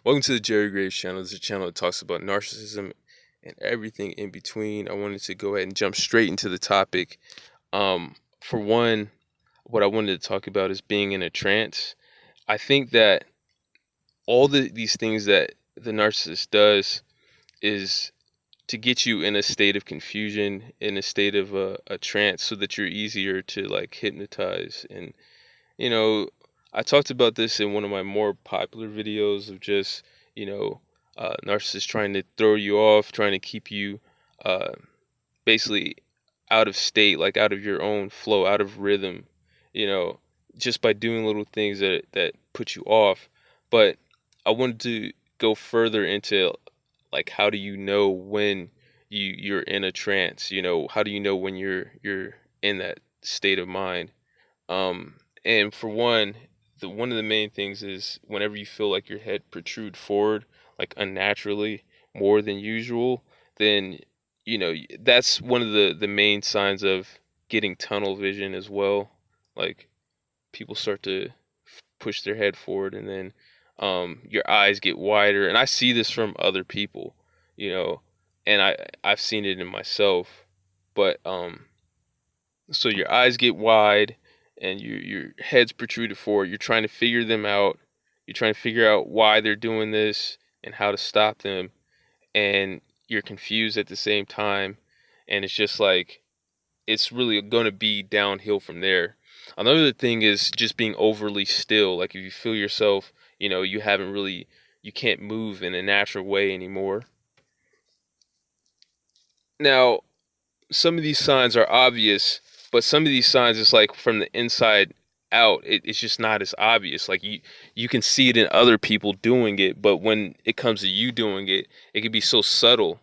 Welcome to the Jerry Graves channel. This is a channel that talks about narcissism and everything in between. I wanted to go ahead and jump straight into the topic. For one, what I wanted to talk about is being in a trance. I think that all these things that the narcissist does is to get you in a state of confusion, in a state of a trance, so that you're easier to like hypnotize. And you know, I talked about this in one of my more popular videos of just, narcissists trying to throw you off, trying to keep you uh, basically out of state, like out of your own flow, out of rhythm, you know, just by doing little things that put you off. But I wanted to go further into like how do you know when you're in a trance? How do you know when you're in that state of mind? And for one, one of the main things is whenever you feel like your head protrude forward, like unnaturally more than usual, then that's one of the main signs of getting tunnel vision as well. Like people start to push their head forward, and then your eyes get wider. And I see this from other people, you know, and I've seen it in myself. But so your eyes get wide and your head's protruded forward. You're trying to figure them out. You're trying to figure out why they're doing this and how to stop them. And you're confused at the same time. And it's just like, it's really going to be downhill from there. Another thing is just being overly still. Like if you feel yourself, you can't move in a natural way anymore. Now, some of these signs are obvious, but some of these signs is like from the inside out, it's just not as obvious. Like you can see it in other people doing it, but when it comes to you doing it, it can be so subtle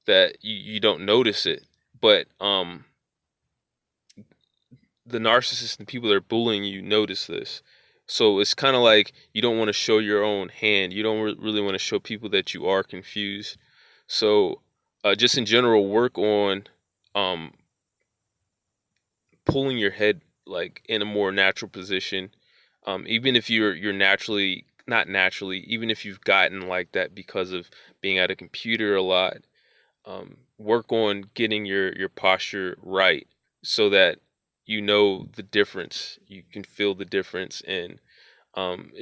that you don't notice it. But the narcissist and people that are bullying you notice this. So it's kind of like you don't want to show your own hand. You don't really want to show people that you are confused. So just in general, work on um, pulling your head like in a more natural position. Even if you're naturally not naturally, even if you've gotten like that because of being at a computer a lot, work on getting your posture right so that you know the difference. You can feel the difference, and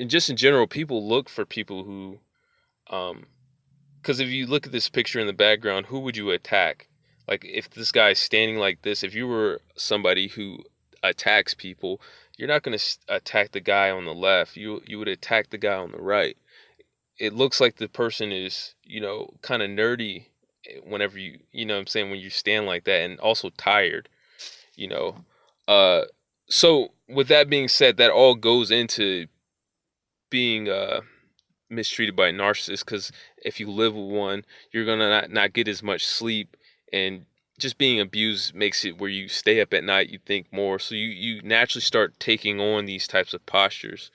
just in general, people look for people who, because if you look at this picture in the background, who would you attack? Like if this guy's standing like this, if you were somebody who attacks people, you're not going to attack the guy on the left. You would attack the guy on the right. It looks like the person is, kind of nerdy whenever you know what I'm saying, when you stand like that, and also tired, you know. Uh so with that being said, that all goes into being mistreated by a narcissist, because if you live with one, you're gonna not get as much sleep, and just being abused makes it where you stay up at night, you think more, so you naturally start taking on these types of postures,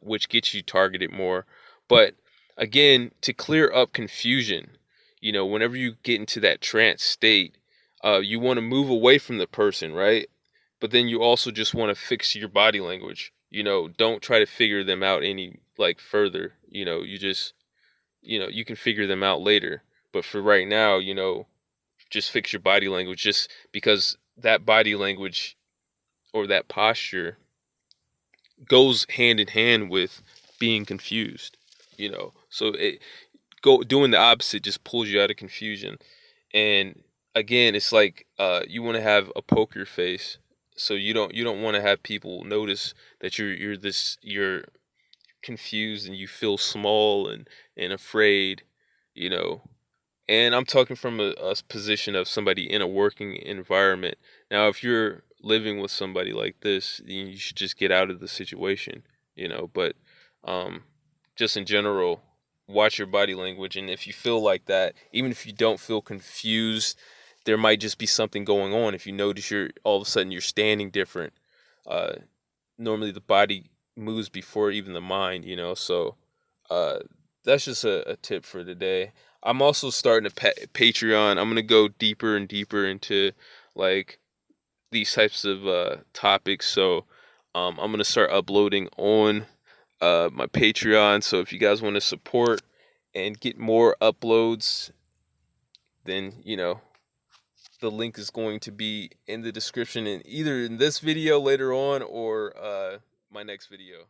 which gets you targeted more. But again, to clear up confusion, whenever you get into that trance state, you want to move away from the person, right? But then you also just want to fix your body language. Don't try to figure them out any like further. You just, you can figure them out later. But for right now, just fix your body language, just because that body language or that posture goes hand in hand with being confused. So doing the opposite just pulls you out of confusion. And again, it's like you want to have a poker face, so you don't want to have people notice that you're confused and you feel small and afraid, you know. And I'm talking from a position of somebody in a working environment. Now, if you're living with somebody like this, then you should just get out of the situation. But um, just in general, watch your body language. And if you feel like that, even if you don't feel confused, there might just be something going on. If you notice you're all of a sudden you're standing different, uh, normally the body moves before even the mind. So uh, that's just a tip for today. I'm also starting a Patreon. I'm gonna go deeper and deeper into like these types of topics. So I'm gonna start uploading on my Patreon. So if you guys want to support and get more uploads, then the link is going to be in the description, in either in this video later on or my next video.